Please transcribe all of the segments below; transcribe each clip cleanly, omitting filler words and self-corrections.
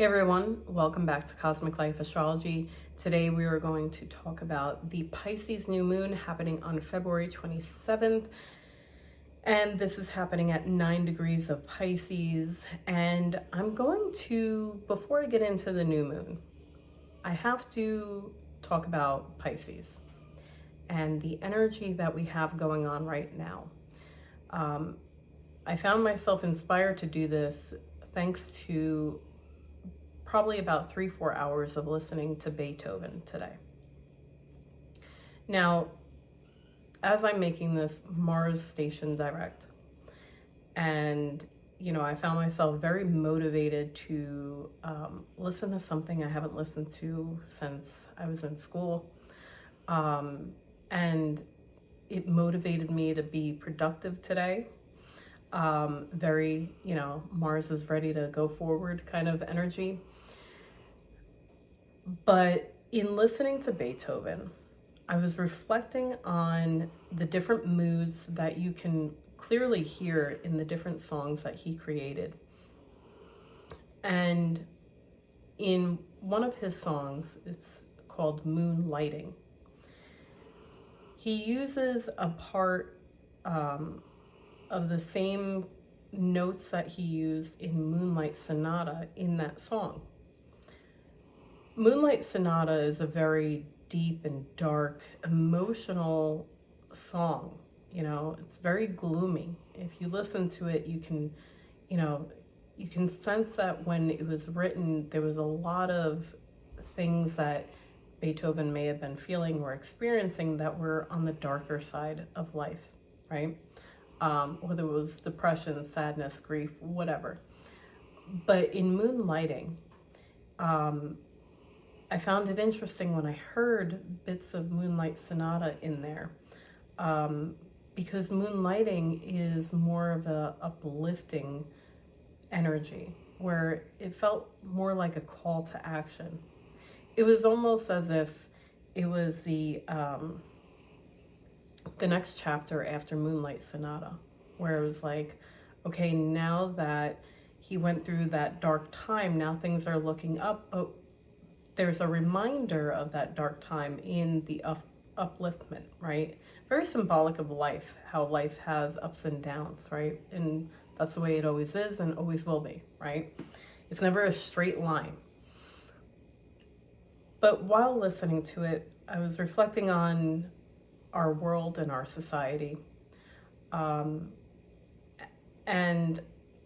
Hey everyone, welcome back to Cosmic Life Astrology. Today we are going to talk about the Pisces new moon happening on February 27th. And this is happening at 9 degrees of Pisces. And I'm going to, before I get into the new moon, I have to talk about Pisces and the energy that we have going on right now. I found myself inspired to do this thanks to probably about 3-4 hours of listening to Beethoven today. Now, as I'm making this Mars station direct, and I found myself very motivated to listen to something I haven't listened to since I was in school, and it motivated me to be productive today. Very, Mars is ready to go forward kind of energy. But in listening to Beethoven, I was reflecting on the different moods that you can clearly hear in the different songs that he created. And in one of his songs, it's called Moonlighting, he uses a part of the same notes that he used in Moonlight Sonata in that song. Moonlight Sonata is a very deep and dark, emotional song. It's very gloomy. If you listen to it, you can sense that when it was written, there was a lot of things that Beethoven may have been feeling or experiencing that were on the darker side of life, right? Whether it was depression, sadness, grief, whatever. But in Moonlighting, I found it interesting when I heard bits of Moonlight Sonata in there, because Moonlighting is more of a uplifting energy, where it felt more like a call to action. It was almost as if it was the next chapter after Moonlight Sonata, where it was like, okay, now that he went through that dark time, now things are looking up, but there's a reminder of that dark time in the upliftment, right? Very symbolic of life, how life has ups and downs, right? And that's the way it always is and always will be, right? It's never a straight line. But while listening to it, I was reflecting on our world and our society. And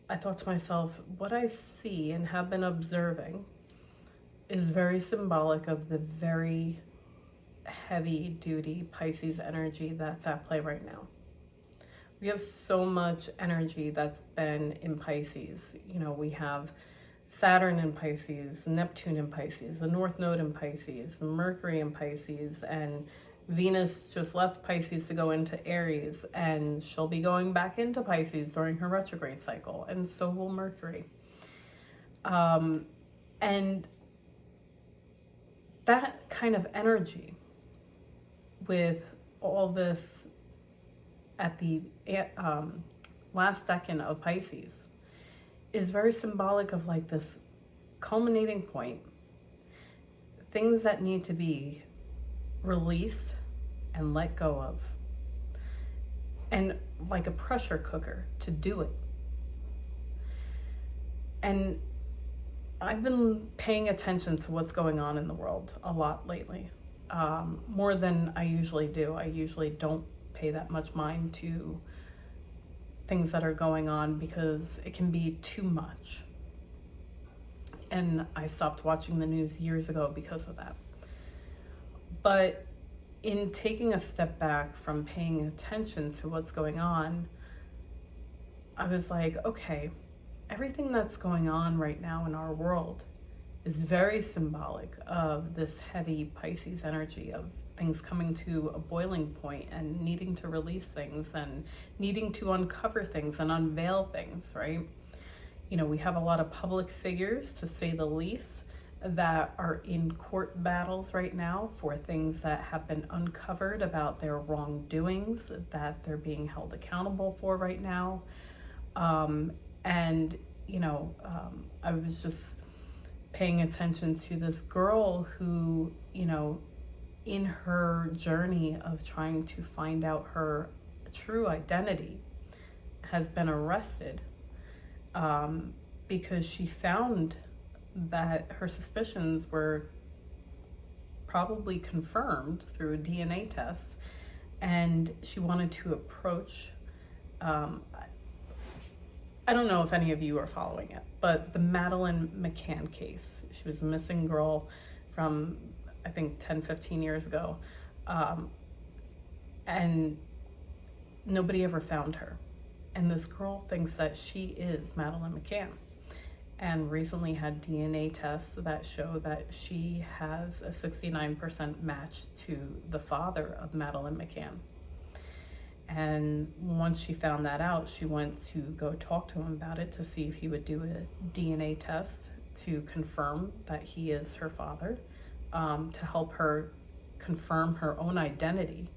I thought to myself, what I see and have been observing is very symbolic of the very heavy duty Pisces energy that's at play right now. We have so much energy that's been in Pisces. We have Saturn in Pisces, Neptune in Pisces, the North Node in Pisces, Mercury in Pisces, and Venus just left Pisces to go into Aries, and she'll be going back into Pisces during her retrograde cycle, and so will Mercury. And that kind of energy with all this at the last decan of Pisces is very symbolic of like this culminating point, things that need to be released and let go of, and like a pressure cooker to do it. And I've been paying attention to what's going on in the world a lot lately, more than I usually do. I usually don't pay that much mind to things that are going on because it can be too much. And I stopped watching the news years ago because of that. But in taking a step back from paying attention to what's going on, I was like, okay, everything that's going on right now in our world is very symbolic of this heavy Pisces energy of things coming to a boiling point and needing to release things and needing to uncover things and unveil things, right? We have a lot of public figures, to say the least, that are in court battles right now for things that have been uncovered about their wrongdoings that they're being held accountable for right now. And I was just paying attention to this girl who, you know, in her journey of trying to find out her true identity, has been arrested because she found that her suspicions were probably confirmed through a DNA test, and she wanted to approach, I don't know if any of you are following it, but the Madeleine McCann case. She was a missing girl from, I think, 10, 15 years ago, and nobody ever found her. And this girl thinks that she is Madeleine McCann, and recently had DNA tests that show that she has a 69% match to the father of Madeleine McCann. And once she found that out, she went to go talk to him about it to see if he would do a DNA test to confirm that he is her father, to help her confirm her own identity,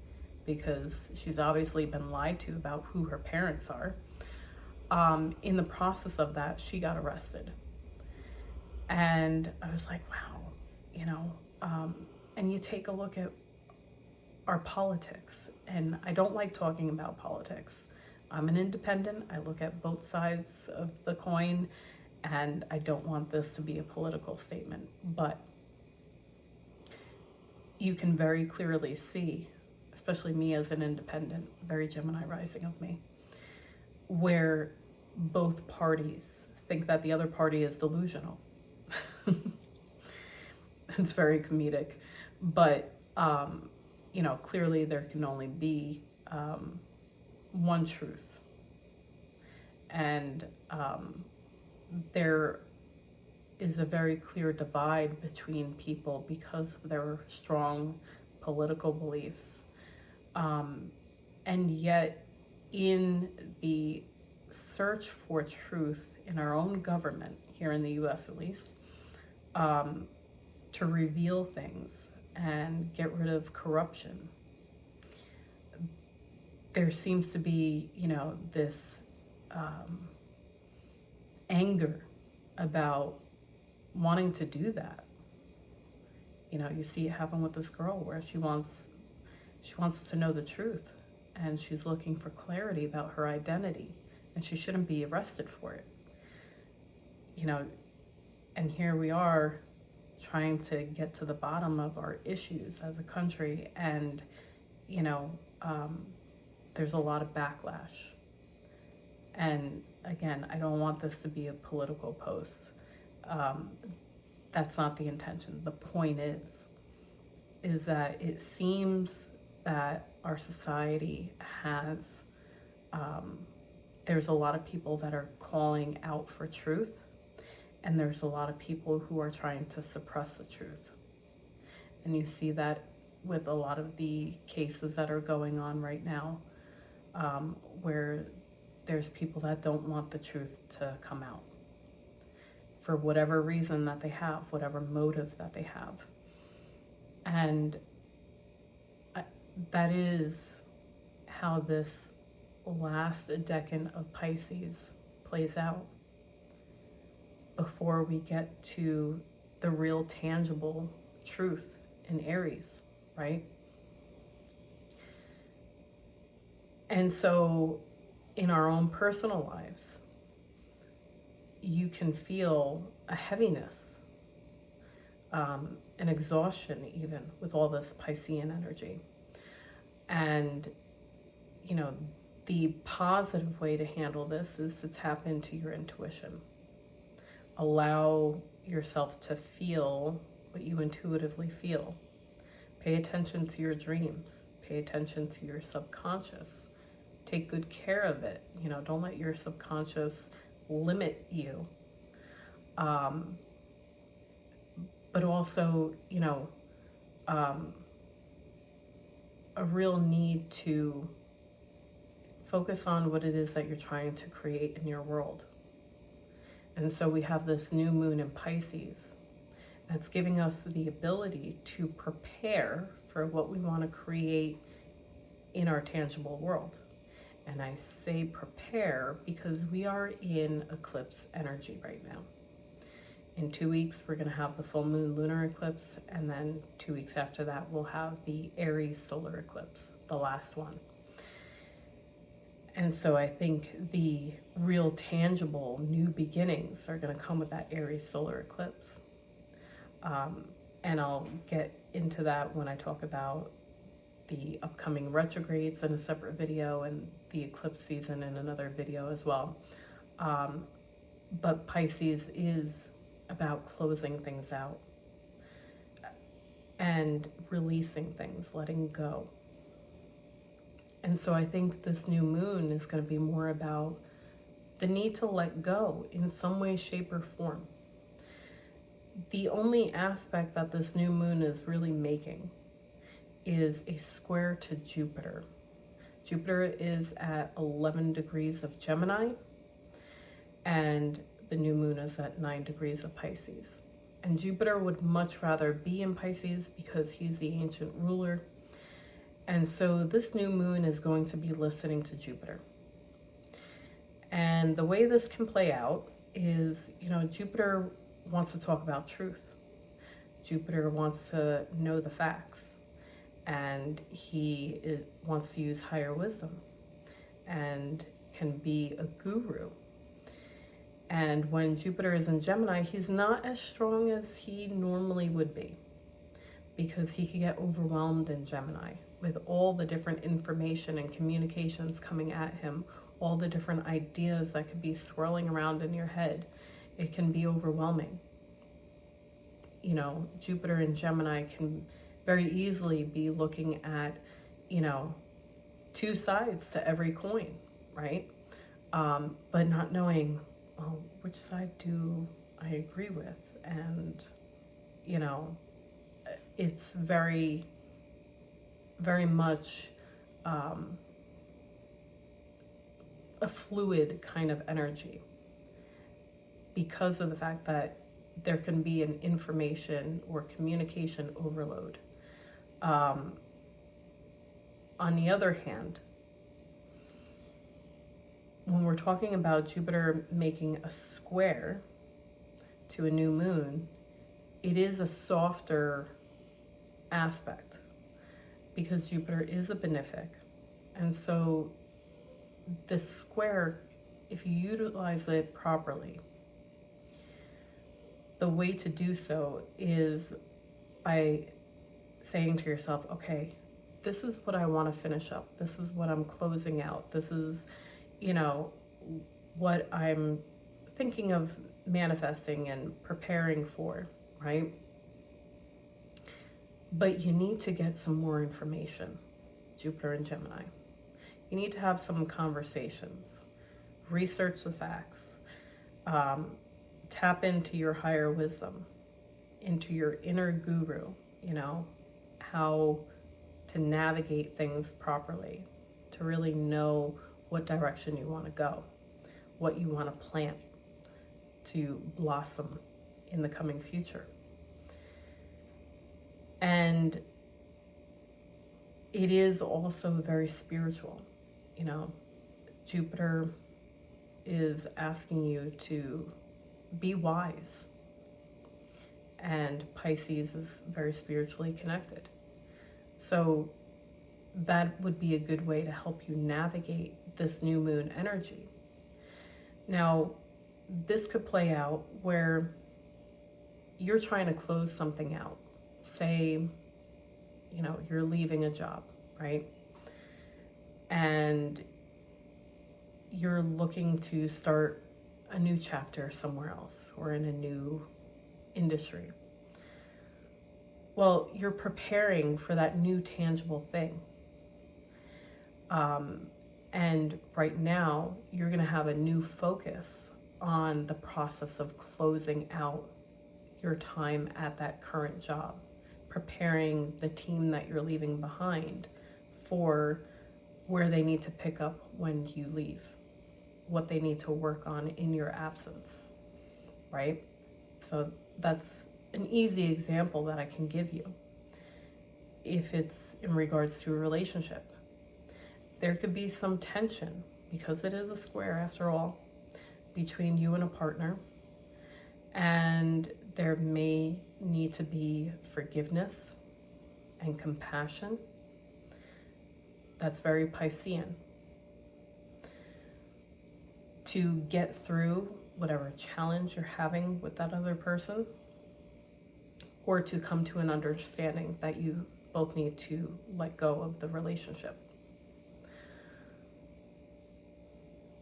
because she's obviously been lied to about who her parents are. In the process of that, she got arrested. And I was like, wow, you know, and you take a look at our politics, and I don't like talking about politics. I'm an independent. I look at both sides of the coin, and I don't want this to be a political statement, but you can very clearly see, especially me as an independent, very Gemini rising of me, where both parties think that the other party is delusional. It's very comedic, but you know, clearly there can only be one truth, and there is a very clear divide between people because of their strong political beliefs, and yet in the search for truth in our own government, here in the US at least, to reveal things and get rid of corruption, there seems to be, you know, this anger about wanting to do that. You know, you see it happen with this girl where she wants to know the truth, and she's looking for clarity about her identity, and she shouldn't be arrested for it. You know, and here we are trying to get to the bottom of our issues as a country, and you know, there's a lot of backlash. And again, I don't want this to be a political post. That's not the intention. The point is that it seems that our society has, there's a lot of people that are calling out for truth, and there's a lot of people who are trying to suppress the truth. And you see that with a lot of the cases that are going on right now, where there's people that don't want the truth to come out for whatever reason that they have, whatever motive that they have. And that is how this last decan of Pisces plays out before we get to the real tangible truth in Aries, right? And so in our own personal lives, you can feel a heaviness, an exhaustion even with all this Piscean energy. And, you know, the positive way to handle this is to tap into your intuition. Allow yourself to feel what you intuitively feel. Pay attention to your dreams. Pay attention to your subconscious. Take good care of it. You know, don't let your subconscious limit you. But also, you know, a real need to focus on what it is that you're trying to create in your world. And so we have this new moon in Pisces that's giving us the ability to prepare for what we want to create in our tangible world. And I say prepare because we are in eclipse energy right now. In 2 weeks, we're going to have the full moon lunar eclipse, and then 2 weeks after that, we'll have the Aries solar eclipse, the last one. And so I think the real tangible new beginnings are going to come with that Aries solar eclipse. And I'll get into that when I talk about the upcoming retrogrades in a separate video, and the eclipse season in another video as well. But Pisces is about closing things out and releasing things, letting go. And so I think this new moon is going to be more about the need to let go in some way, shape, or form. The only aspect that this new moon is really making is a square to Jupiter. Jupiter is at 11 degrees of Gemini, and the new moon is at 9 degrees of Pisces. And Jupiter would much rather be in Pisces because he's the ancient ruler. And so this new moon is going to be listening to Jupiter. And the way this can play out is, Jupiter wants to talk about truth. Jupiter wants to know the facts. And he wants to use higher wisdom and can be a guru. And when Jupiter is in Gemini, he's not as strong as he normally would be, because he could get overwhelmed in Gemini with all the different information and communications coming at him, all the different ideas that could be swirling around in your head. It can be overwhelming. Jupiter in Gemini can very easily be looking at, two sides to every coin, right? But not knowing, well, which side do I agree with? And, it's very, very much a fluid kind of energy, because of the fact that there can be an information or communication overload. On the other hand, when we're talking about Jupiter making a square to a new moon, it is a softer aspect because Jupiter is a benefic. And so this square, if you utilize it properly, the way to do so is by saying to yourself, okay, this is what I want to finish up. This is what I'm closing out. This is, what I'm thinking of manifesting and preparing for, right? But you need to get some more information, Jupiter and Gemini. You need to have some conversations, research the facts, tap into your higher wisdom, into your inner guru, how to navigate things properly, to really know what direction you want to go, what you want to plant to blossom in the coming future. And it is also very spiritual. Jupiter is asking you to be wise, and Pisces is very spiritually connected. So that would be a good way to help you navigate this new moon energy. Now, this could play out where you're trying to close something out. Say, you're leaving a job, right? And you're looking to start a new chapter somewhere else or in a new industry. Well, you're preparing for that new tangible thing. And right now, you're going to have a new focus on the process of closing out your time at that current job, preparing the team that you're leaving behind for where they need to pick up when you leave, what they need to work on in your absence, right? So that's an easy example that I can give you. If it's in regards to a relationship, there could be some tension, because it is a square after all, between you and a partner. And there may need to be forgiveness and compassion. That's very Piscean. To get through whatever challenge you're having with that other person, or to come to an understanding that you both need to let go of the relationship.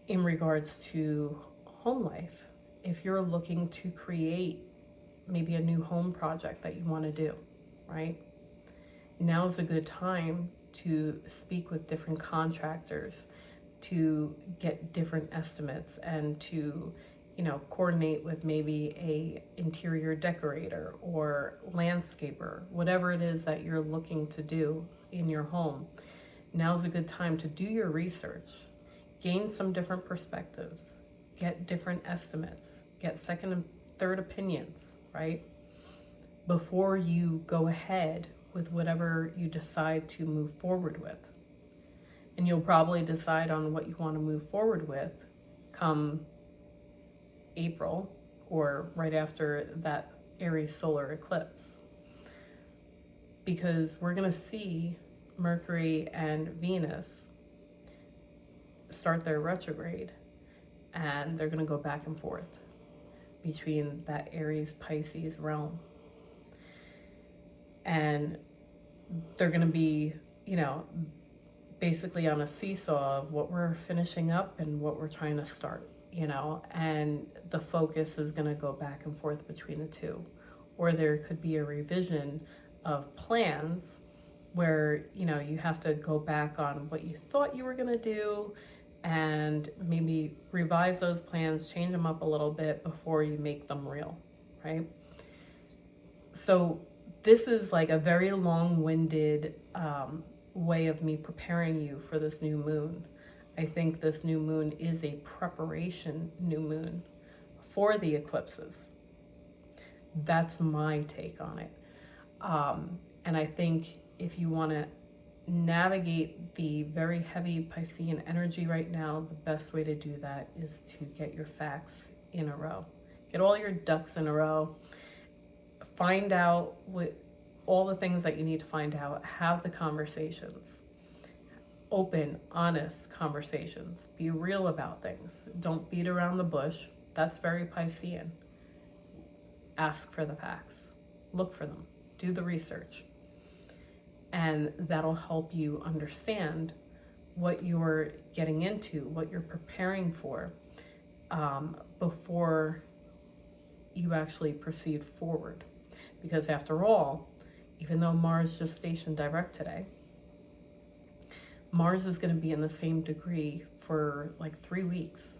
In regards to home life, if you're looking to create maybe a new home project that you want to do, right? Now is a good time to speak with different contractors, to get different estimates, and to, coordinate with maybe a interior decorator or landscaper, whatever it is that you're looking to do in your home. Now's a good time to do your research, gain some different perspectives, get different estimates, get second and third opinions, right? Before you go ahead with whatever you decide to move forward with. And you'll probably decide on what you want to move forward with come April, or right after that Aries solar eclipse. Because we're going to see Mercury and Venus start their retrograde, and they're going to go back and forth between that Aries Pisces realm. And they're going to be, basically on a seesaw of what we're finishing up and what we're trying to start, and the focus is going to go back and forth between the two. Or there could be a revision of plans where, you have to go back on what you thought you were going to do and maybe revise those plans, change them up a little bit before you make them real, right? So this is like a very long-winded way of me preparing you for this new moon. I think this new moon is a preparation new moon for the eclipses. That's my take on it. And I think if you want to navigate the very heavy Piscean energy right now, the best way to do that is to get your facts in a row. Get all your ducks in a row. Find out what all the things that you need to find out. Have the conversations. Open, honest conversations. Be real about things. Don't beat around the bush. That's very Piscean. Ask for the facts. Look for them. Do the research. And that'll help you understand what you're getting into, what you're preparing for, before you actually proceed forward. Because after all, even though Mars just stationed direct today, Mars is going to be in the same degree for like 3 weeks.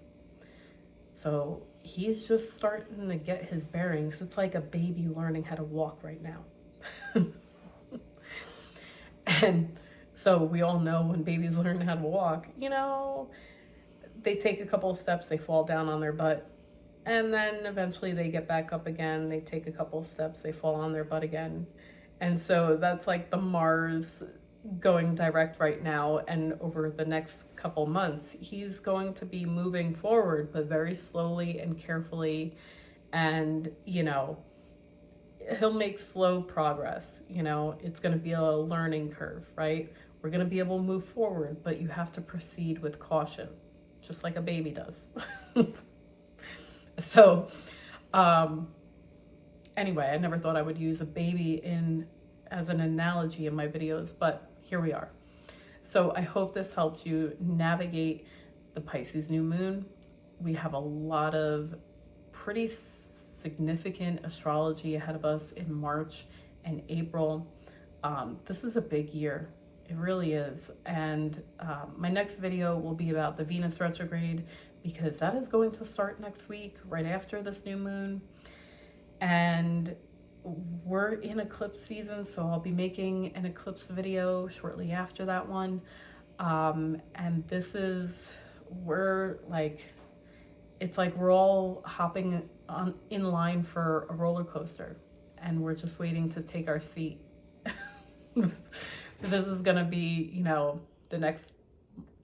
So he's just starting to get his bearings. It's like a baby learning how to walk right now. And so we all know when babies learn how to walk, they take a couple of steps, they fall down on their butt, and then eventually they get back up again. They take a couple of steps, they fall on their butt again. And so that's like the Mars going direct right now, and over the next couple months he's going to be moving forward, but very slowly and carefully, and he'll make slow progress. It's going to be a learning curve, right? We're going to be able to move forward, but you have to proceed with caution, just like a baby does. So anyway, I never thought I would use a baby as an analogy in my videos, but here we are. So I hope this helped you navigate the Pisces new moon. We have a lot of pretty significant astrology ahead of us in March and April. This is a big year. It really is. And my next video will be about the Venus retrograde, because that is going to start next week, right after this new moon. And we're in eclipse season, so I'll be making an eclipse video shortly after that one. And this is, it's like we're all hopping in line for a roller coaster, and we're just waiting to take our seat. This is gonna be, the next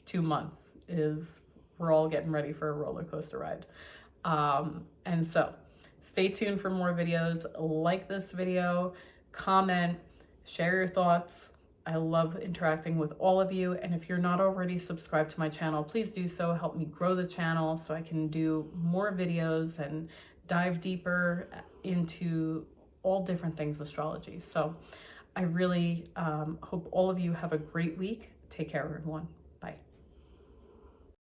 2 months is we're all getting ready for a roller coaster ride. And so Stay tuned for more videos. Like this video, comment, share your thoughts. I love interacting with all of you. And if you're not already subscribed to my channel, please do so. Help me grow the channel so I can do more videos and dive deeper into all different things astrology. So I really hope all of you have a great week. Take care, everyone.